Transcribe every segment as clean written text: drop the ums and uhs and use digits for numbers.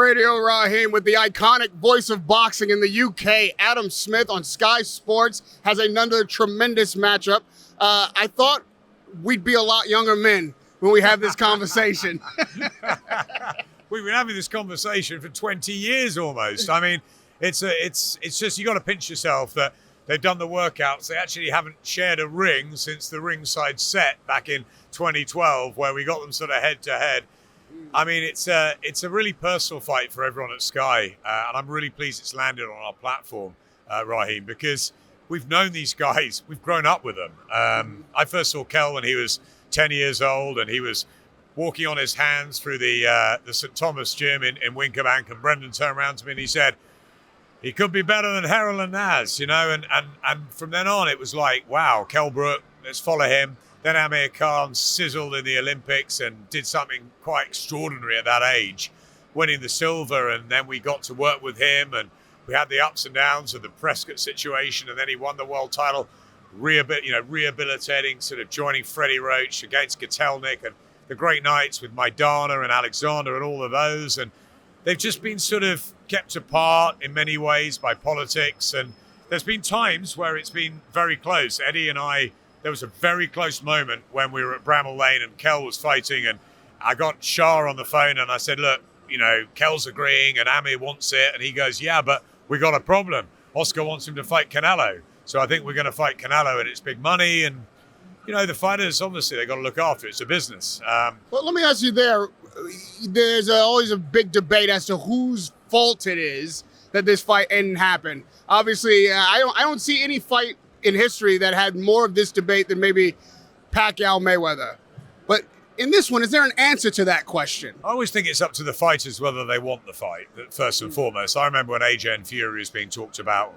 Radio Rahim with the iconic voice of boxing in the UK, Adam Smith on Sky Sports, has another tremendous matchup. I thought we'd be a lot younger men when we have this conversation. We've been having this conversation for 20 years almost. I mean, it's just, you got to pinch yourself that they've done the workouts. They actually haven't shared a ring since the ringside set back in 2012, where we got them sort of head to head. I mean, it's a really personal fight for everyone at Sky, and I'm really pleased it's landed on our platform, Rahim, because we've known these guys, we've grown up with them. I first saw Kell when he was 10 years old, and he was walking on his hands through the St. Thomas gym in Winkerbank, and Brendan turned around to me and he said, he could be better than Harold and Naz, you know, and from then on it was like, wow, KELL BROOK, let's follow him. Then Amir Khan sizzled in the Olympics and did something quite extraordinary at that age, winning the silver, and then we got to work with him, and we had the ups and downs of the Prescott situation, and then he won the world title, rehabilitating, sort of joining Freddie Roach against Gatelnik, and the great nights with Maidana and Alexander and all of those, and they've just been sort of kept apart in many ways by politics, and there's been times where it's been very close. Eddie and I, there was a very close moment when we were at Bramall Lane and Kell was fighting, and I got Shah on the phone and I said, look, you know, Kell's agreeing and Amir wants it, and he goes, yeah, but we got a problem. Oscar wants him to fight Canelo, so I think we're going to fight Canelo, and it's big money, and you know, the fighters, obviously, they got to look after it. It's a business. Well, let me ask you there's always a big debate as to whose fault it is that this fight didn't happen. Obviously, I don't see any fight in history that had more of this debate than maybe Pacquiao Mayweather. But in this one, is there an answer to that question? I always think it's up to the fighters whether they want the fight, first and foremost. I remember when AJ and Fury was being talked about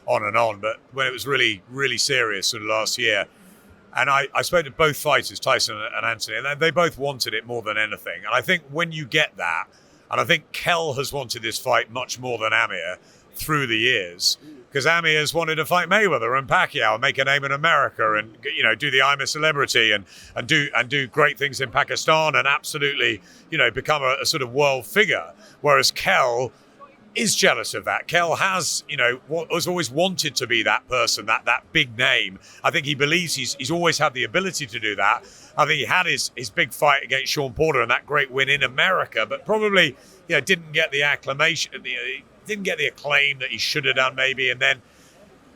on and on, but when it was really, really serious sort of last year, and I spoke to both fighters, Tyson and Anthony, and they both wanted it more than anything. And I think when you get that, and I think Kell has wanted this fight much more than Amir through the years, because Amir has wanted to fight Mayweather and Pacquiao and make a name in America, and you know, do the I'm a Celebrity and do great things in Pakistan, and absolutely, you know, become a sort of world figure. Whereas Kell is jealous of that. Kell has, you know, has always wanted to be that person, that big name. I think he believes he's always had the ability to do that. I think he had his big fight against Sean Porter and that great win in America, but probably, you know, didn't get the acclamation, didn't get the acclaim that he should have done maybe. And then,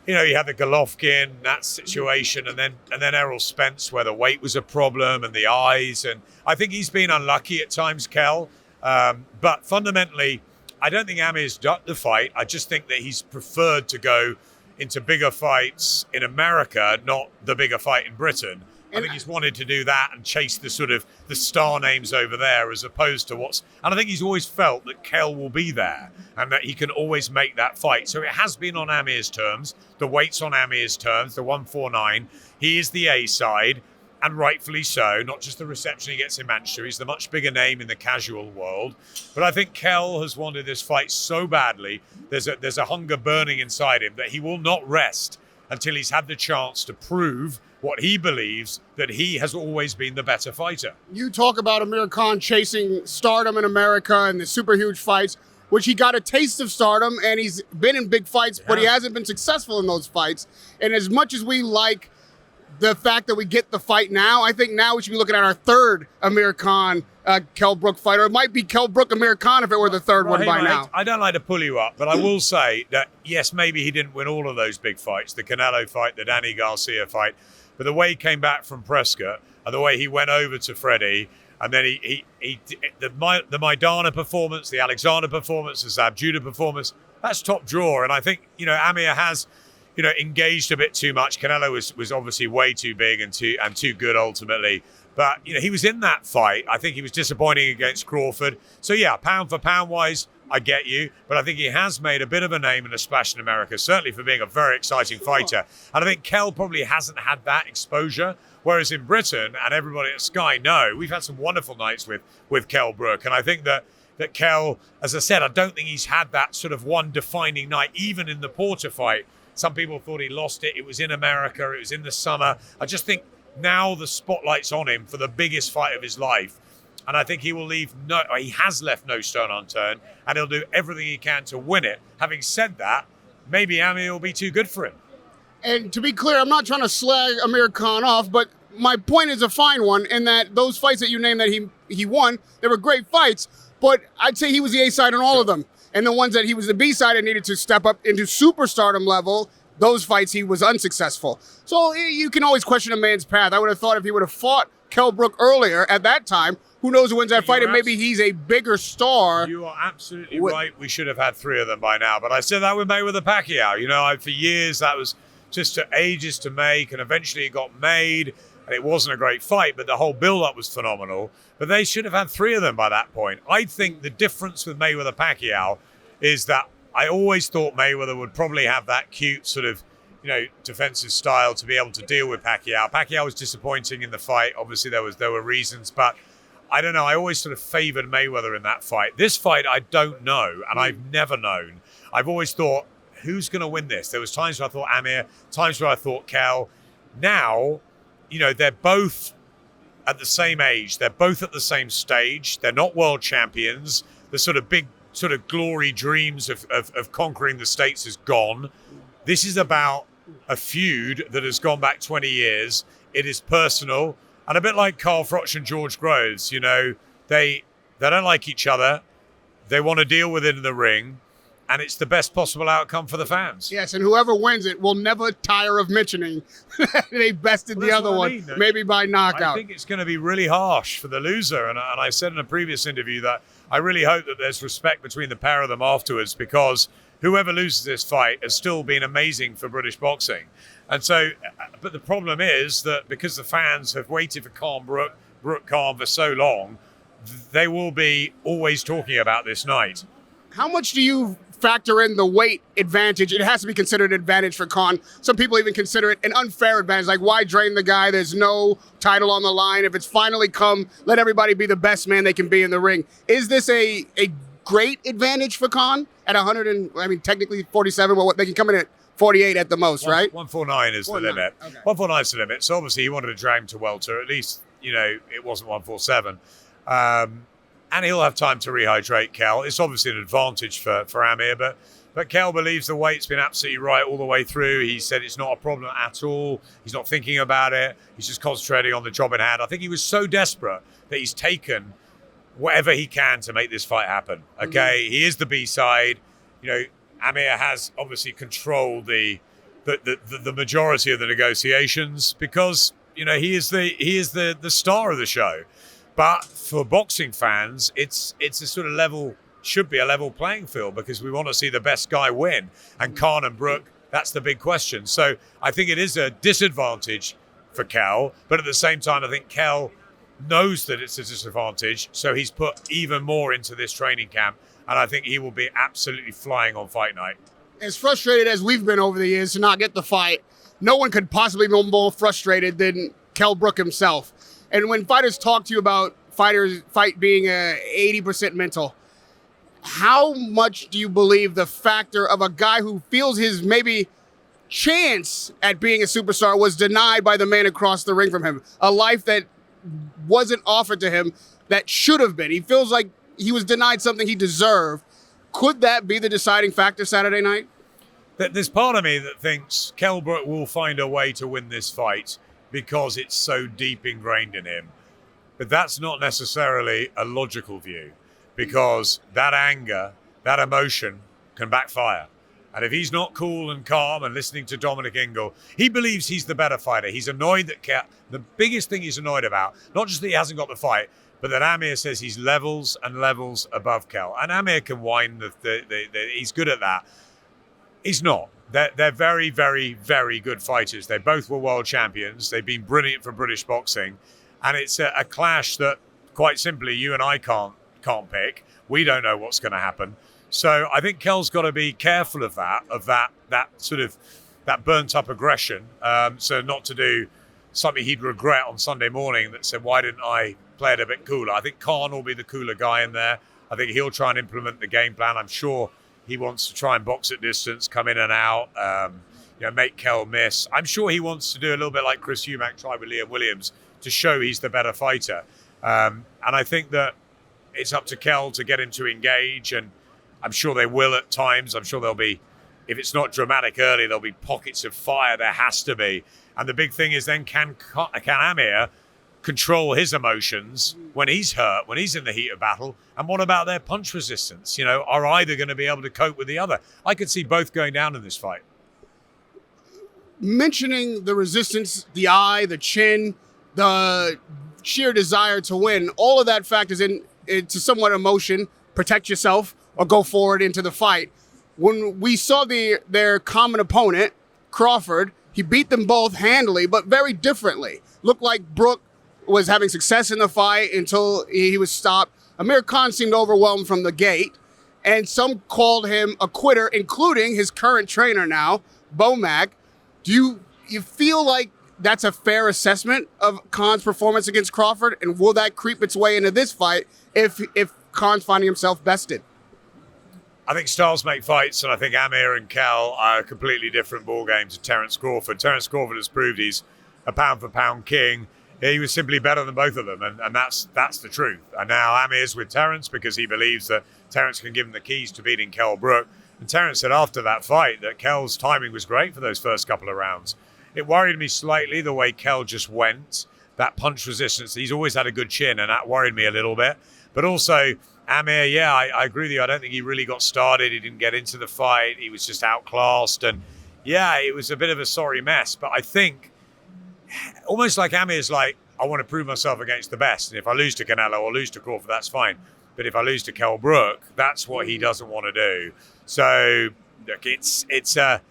you know, you had the Golovkin, that situation, and then Errol Spence, where the weight was a problem and the eyes. And I think he's been unlucky at times, Kell. But fundamentally, I don't think Amir's ducked the fight. I just think that he's preferred to go into bigger fights in America, not the bigger fight in Britain. I think he's wanted to do that and chase the sort of the star names over there, as opposed to and I think he's always felt that Kell will be there and that he can always make that fight. So it has been on Amir's terms. The weight's on Amir's terms, the 149. He is the A side, and rightfully so, not just the reception he gets in Manchester. He's the much bigger name in the casual world. But I think Kell has wanted this fight so badly. There's a hunger burning inside him that he will not rest until he's had the chance to prove what he believes, that he has always been the better fighter. You talk about Amir Khan chasing stardom in America and the super huge fights, which he got a taste of stardom, and he's been in big fights, but he hasn't been successful in those fights. And as much as we like the fact that we get the fight now, I think now we should be looking at our third Amir Khan KELL BROOK fighter. It might be KELL BROOK Amir Khan if it were the third one by now. I don't like to pull you up, but I will say that, yes, maybe he didn't win all of those big fights, the Canelo fight, the Danny Garcia fight, but the way he came back from Prescott and the way he went over to Freddie, and then the Maidana performance, the Alexander performance, the Zab Judah performance, that's top drawer. And I think, you know, Amir has, you know, engaged a bit too much. Canelo was obviously way too big and too good ultimately. But, you know, he was in that fight. I think he was disappointing against Crawford. So, yeah, pound for pound wise, I get you. But I think he has made a bit of a name and a splash in America, certainly for being a very exciting fighter. And I think Kell probably hasn't had that exposure. Whereas in Britain, and everybody at Sky know, we've had some wonderful nights with KELL BROOK. And I think that Kell, as I said, I don't think he's had that sort of one defining night, even in the Porter fight. Some people thought he lost it. It was in America. It was in the summer. I just think now the spotlight's on him for the biggest fight of his life. And I think he has left no stone unturned, and he'll do everything he can to win it. Having said that, maybe Amir will be too good for him. And to be clear, I'm not trying to slag Amir Khan off, but my point is a fine one in that those fights that you named that he won, they were great fights, but I'd say he was the A side in all of them. And the ones that he was the B side and needed to step up into superstardom level, those fights he was unsuccessful. So you can always question a man's path. I would have thought if he would have fought Kell Brook earlier at that time, who knows who wins that fight, and maybe he's a bigger star. You are absolutely right. We should have had 3 of them by now. But I said that with Mayweather Pacquiao. For years that was just took ages to make, and eventually it got made, and it wasn't a great fight, but the whole build-up was phenomenal. But they should have had 3 of them by that point. I think the difference with Mayweather Pacquiao is that I always thought Mayweather would probably have that cute sort of, defensive style to be able to deal with Pacquiao. Pacquiao was disappointing in the fight. Obviously, there were reasons, but I don't know. I always sort of favored Mayweather in that fight. This fight, I don't know, and I've never known. I've always thought, who's going to win this? There was times where I thought Amir, times where I thought Kell. Now, they're both at the same age. They're both at the same stage. They're not world champions. The sort of big sort of glory dreams of conquering the States is gone. This is about a feud that has gone back 20 years. It is personal. And a bit like Carl Froch and George Groves, they don't like each other. They want to deal with it in the ring. And it's the best possible outcome for the fans. Yes, and whoever wins it will never tire of mentioning they bested the other one, maybe by knockout. I think it's going to be really harsh for the loser. And I said in a previous interview that I really hope that there's respect between the pair of them afterwards, because whoever loses this fight has still been amazing for British boxing. And so, but the problem is that because the fans have waited for Brook Khan for so long, they will be always talking about this night. How much do you factor in the weight advantage? It has to be considered an advantage for Khan. Some people even consider it an unfair advantage. Like, why drain the guy? There's no title on the line. If it's finally come, let everybody be the best man they can be in the ring. Is this a great advantage for Khan at 100 technically 47, but they can come in at 48 at the most, right? 149 is the limit. Okay. 149 is the limit. So obviously he wanted to drag him to welter. At least, it wasn't 147. And he'll have time to rehydrate Kell. It's obviously an advantage for Amir, but Kell believes the weight's been absolutely right all the way through. He said it's not a problem at all. He's not thinking about it. He's just concentrating on the job in hand. I think he was so desperate that he's taken whatever he can to make this fight happen. Okay, He is the B-side. Amir has obviously controlled the majority of the negotiations because he is the star of the show. But for boxing fans, it's a sort of should be a level playing field, because we want to see the best guy win. And Khan and Brook, that's the big question. So I think it is a disadvantage for Kell, but at the same time, I think Kell knows that it's a disadvantage, so he's put even more into this training camp, and I think he will be absolutely flying on fight night. As frustrated as we've been over the years to not get the fight, no one could possibly be more frustrated than Kell Brook himself. And when fighters talk to you about fight being 80% mental, how much do you believe the factor of a guy who feels his maybe chance at being a superstar was denied by the man across the ring from him? A life that wasn't offered to him that should have been. He feels like he was denied something he deserved. Could that be the deciding factor Saturday night? There's part of me that thinks Kell Brook will find a way to win this fight because it's so deep ingrained in him. But that's not necessarily a logical view, because that anger, that emotion can backfire. And if he's not cool and calm and listening to Dominic Ingle, he believes he's the better fighter. He's annoyed that the biggest thing he's annoyed about, not just that he hasn't got the fight, but that Amir says he's levels and levels above Kell. And Amir can whine, he's good at that. He's not. They're very, very, very good fighters. They both were world champions. They've been brilliant for British boxing. And it's a clash that, quite simply, you and I can't pick. We don't know what's going to happen. So I think Kell's got to be careful of that sort of that burnt up aggression. So not to do something he'd regret on Sunday morning that said, why didn't I play it a bit cooler? I think Khan will be the cooler guy in there. I think he'll try and implement the game plan. I'm sure he wants to try and box at distance, come in and out, make Kell miss. I'm sure he wants to do a little bit like Chris Eubank tried with Liam Williams to show he's the better fighter. And I think that it's up to KELL to get him to engage, and I'm sure they will at times. I'm sure there'll be, if it's not dramatic early, there'll be pockets of fire. There has to be. And the big thing is then can Amir control his emotions when he's hurt, when he's in the heat of battle? And what about their punch resistance? You know, are either going to be able to cope with the other? I could see both going down in this fight. Mentioning the resistance, the eye, the chin, the sheer desire to win, all of that factors into somewhat emotion, protect yourself or go forward into the fight. When we saw their common opponent, Crawford, he beat them both handily, but very differently. Looked like Brook was having success in the fight until he was stopped. Amir Khan seemed overwhelmed from the gate, and some called him a quitter, including his current trainer now, Bomac. Do you feel like that's a fair assessment of Khan's performance against Crawford, and will that creep its way into this fight if Khan's finding himself bested? I think styles make fights, and I think Amir and KELL are a completely different ball game to Terence Crawford. Terence Crawford has proved he's a pound-for-pound king. He was simply better than both of them, and that's the truth. And now Amir's with Terence because he believes that Terence can give him the keys to beating KELL BROOK. And Terence said after that fight that KELL's timing was great for those first couple of rounds. It worried me slightly the way KELL just went, that punch resistance. He's always had a good chin, and that worried me a little bit. But also, Amir, yeah, I agree with you. I don't think he really got started. He didn't get into the fight. He was just outclassed. And yeah, it was a bit of a sorry mess. But I think almost like Amir's like, I want to prove myself against the best. And if I lose to Canelo or lose to Crawford, that's fine. But if I lose to KELL BROOK, that's what he doesn't want to do. So look, it's a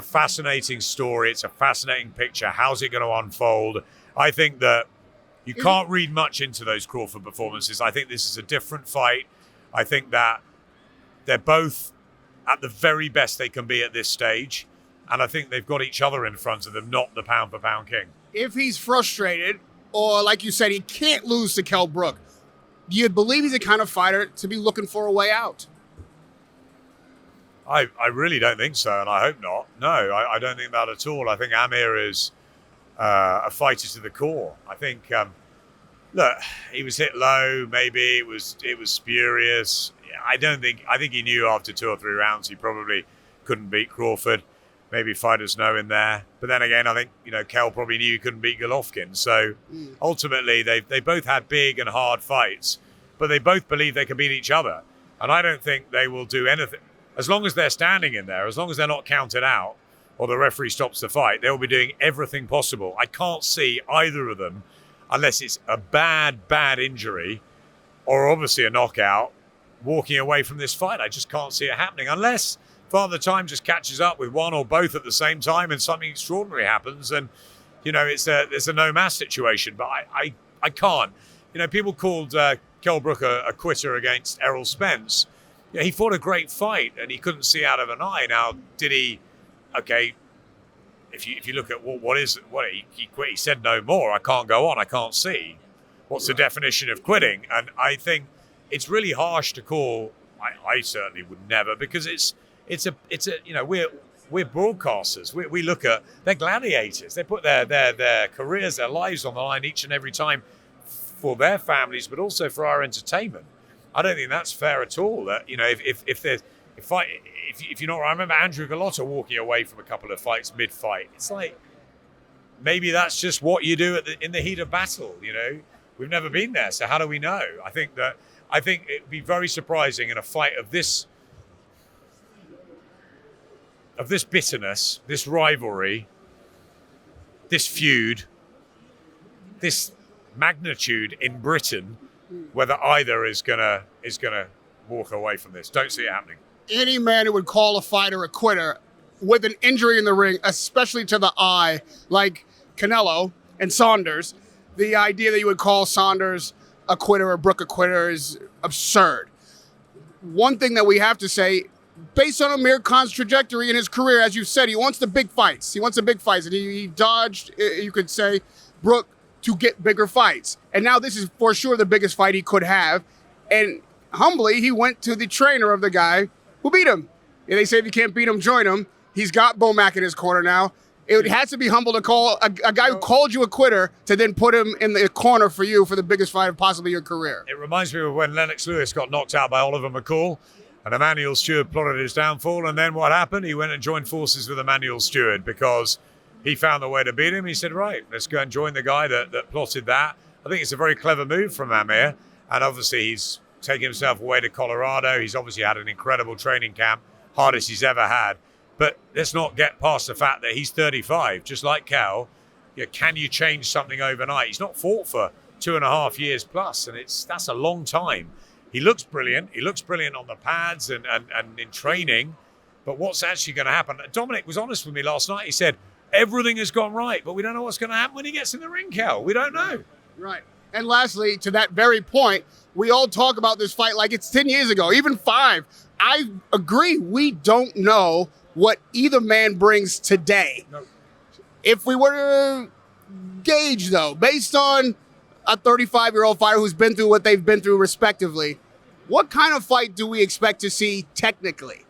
fascinating story. It's a fascinating picture. How's it going to unfold? I think that you can't read much into those Crawford performances. I think this is a different fight. I think that they're both at the very best they can be at this stage. And I think they've got each other in front of them, not the pound-for-pound king. If he's frustrated, or like you said, he can't lose to KELL BROOK, do you believe he's the kind of fighter to be looking for a way out? I really don't think so, and I hope not. No, I don't think that at all. I think Amir is a fighter to the core. I think, look, he was hit low. Maybe it was spurious. I think he knew after 2 or 3 rounds he probably couldn't beat Crawford. Maybe fighters know in there. But then again, I think, KELL probably knew he couldn't beat Golovkin. So ultimately, they both had big and hard fights, but they both believe they can beat each other. And I don't think they will do anything. As long as they're standing in there, as long as they're not counted out or the referee stops the fight, they'll be doing everything possible. I can't see either of them, unless it's a bad injury or obviously a knockout, walking away from this fight. I just can't see it happening unless Father Time just catches up with one or both at the same time and something extraordinary happens. And, there's a no-mass situation. But I can't. People called KELL BROOK a quitter against Errol Spence. He fought a great fight and he couldn't see out of an eye. Now, did he? Okay, if you look at what he quit, he said no more. I can't go on. I can't see. What's the definition of quitting? And I think it's really harsh to call. I certainly would never, because it's we're broadcasters. We look at, they're gladiators. They put their careers, their lives on the line each and every time for their families, but also for our entertainment. I don't think that's fair at all. That if you know, I remember Andrew Gallotta walking away from a couple of fights mid-fight. It's like maybe that's just what you do in the heat of battle. We've never been there, so how do we know? I think it'd be very surprising in a fight of this bitterness, this rivalry, this feud, this magnitude in Britain, whether either is gonna walk away from this. Don't see it happening. Any man who would call a fighter a quitter with an injury in the ring, especially to the eye, like Canelo and Saunders, the idea that you would call Saunders a quitter or Brook a quitter is absurd. One thing that we have to say, based on Amir Khan's trajectory in his career, as you said, he wants the big fights. And he dodged, you could say, Brook to get bigger fights. And now this is for sure the biggest fight he could have. And humbly, he went to the trainer of the guy who beat him. And they say if you can't beat him, join him. He's got Bomac in his corner now. It has to be humble to call a guy who called you a quitter to then put him in the corner for you for the biggest fight of possibly your career. It reminds me of when Lennox Lewis got knocked out by Oliver McCall, and Emmanuel Stewart plotted his downfall, and then what happened? He went and joined forces with Emmanuel Stewart because he found the way to beat him. He said, right, let's go and join the guy that plotted that. I think it's a very clever move from Amir, and obviously he's taken himself away to Colorado. He's obviously had an incredible training camp, hardest he's ever had. But let's not get past the fact that he's 35, just like Kell. Can you change something overnight? He's not fought for 2.5 years plus, and that's a long time. He looks brilliant. He looks brilliant on the pads and in training. But what's actually going to happen? Dominic was honest with me last night. He said, everything has gone right, but we don't know what's going to happen when he gets in the ring, Kell. We don't know. Right. And lastly, to that very point, we all talk about this fight like it's 10 years ago, even 5. I agree. We don't know what either man brings today. No. If we were to gauge, though, based on a 35-year-old fighter who's been through what they've been through respectively, what kind of fight do we expect to see technically?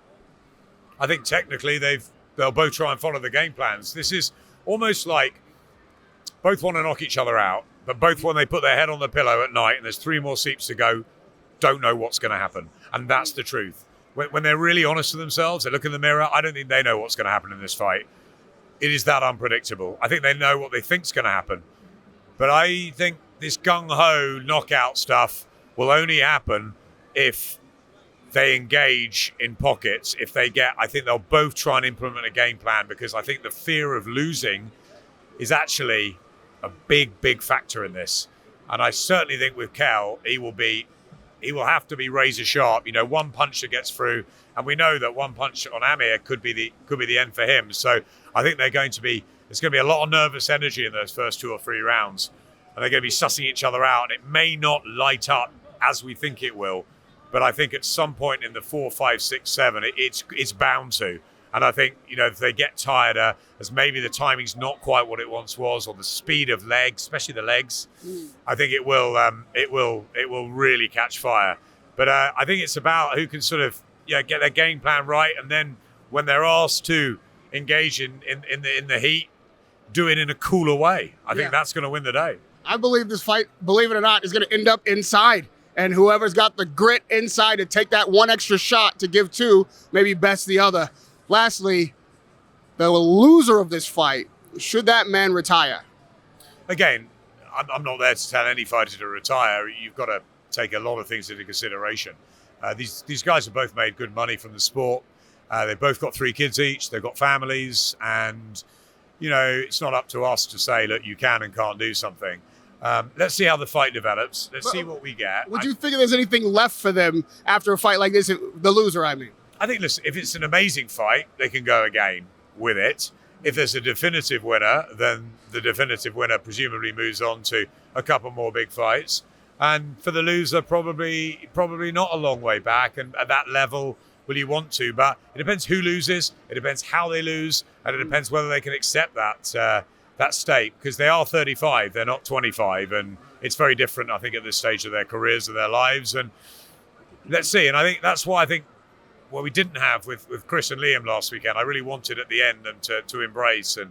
I think technically they'll both try and follow the game plans. This is almost like both want to knock each other out, but both, when they put their head on the pillow at night and there's 3 more seats to go, don't know what's going to happen. And that's the truth. When they're really honest to themselves, they look in the mirror, I don't think they know what's going to happen in this fight. It is that unpredictable. I think they know what they think's going to happen. But I think this gung-ho knockout stuff will only happen if they engage in pockets. I think they'll both try and implement a game plan, because I think the fear of losing is actually a big, big factor in this. And I certainly think with Kell, he will have to be razor sharp. One punch that gets through, and we know that one punch on Amir could be the end for him. So I think there's going to be a lot of nervous energy in those first 2 or 3 rounds, and they're going to be sussing each other out. And it may not light up as we think it will, but I think at some point in the 4, 5, 6, 7, it's bound to. And I think, if they get tired, as maybe the timing's not quite what it once was, or the speed of legs, especially the legs, I think it will really catch fire. But I think it's about who can sort of get their game plan right, and then when they're asked to engage in the heat, do it in a cooler way. I think that's going to win the day. I believe this fight, believe it or not, is going to end up inside. And whoever's got the grit inside to take that one extra shot to give 2, maybe best the other. Lastly, the loser of this fight, should that man retire? Again, I'm not there to tell any fighter to retire. You've got to take a lot of things into consideration. These guys have both made good money from the sport. They've both got 3 kids each. They've got families. And, it's not up to us to say, look, you can and can't do something. Let's see how the fight develops. Let's see what we get. Would you figure there's anything left for them after a fight like this? The loser, I mean. I think, listen, if it's an amazing fight, they can go again with it. If there's a definitive winner, then the definitive winner presumably moves on to a couple more big fights. And for the loser, probably not a long way back. And at that level, will you want to? But it depends who loses. It depends how they lose. And it depends whether they can accept that state. Because they are 35, they're not 25. And it's very different, I think, at this stage of their careers and their lives. And let's see. And I think that's why I think what we didn't have with Chris and Liam last weekend, I really wanted at the end them to embrace and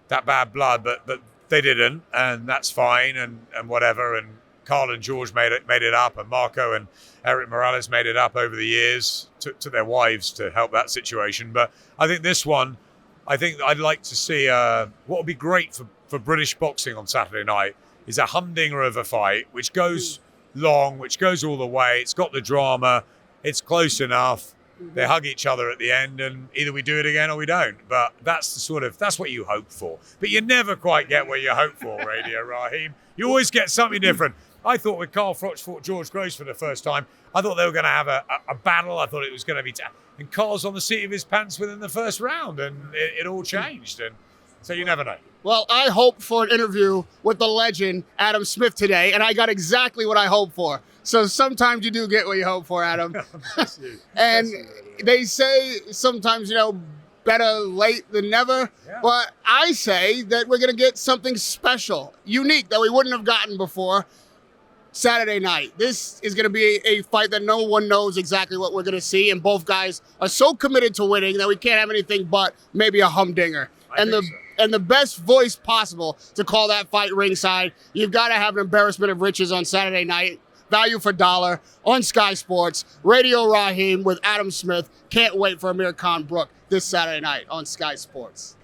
that bad blood, but they didn't, and that's fine, and whatever. And Carl and George made it up, and Marco and Eric Morales made it up over the years to their wives to help that situation. But I think this one, I think I'd like to see what would be great for British boxing on Saturday night is a humdinger of a fight, which goes long, which goes all the way. It's got the drama. It's close enough. They hug each other at the end, and either we do it again or we don't. But that's what you hope for. But you never quite get what you hope for, Radio Rahim. You always get something different. I thought when Carl Froch fought George Groves for the first time, I thought they were going to have a battle. I thought it was going to be... and Carl's on the seat of his pants within the first round, and it all changed. And so you never know. Well, I hoped for an interview with the legend, Adam Smith, today, and I got exactly what I hoped for. So sometimes you do get what you hope for, Adam. And they say sometimes, better late than never. Yeah. But I say that we're going to get something special, unique, that we wouldn't have gotten before Saturday night. This is going to be a fight that no one knows exactly what we're going to see. And both guys are so committed to winning that we can't have anything but maybe a humdinger. and the best voice possible to call that fight ringside. You've got to have an embarrassment of riches on Saturday night. Value for dollar on Sky Sports. Radio Rahim with Adam Smith. Can't wait for Amir Khan Brook this Saturday night on Sky Sports.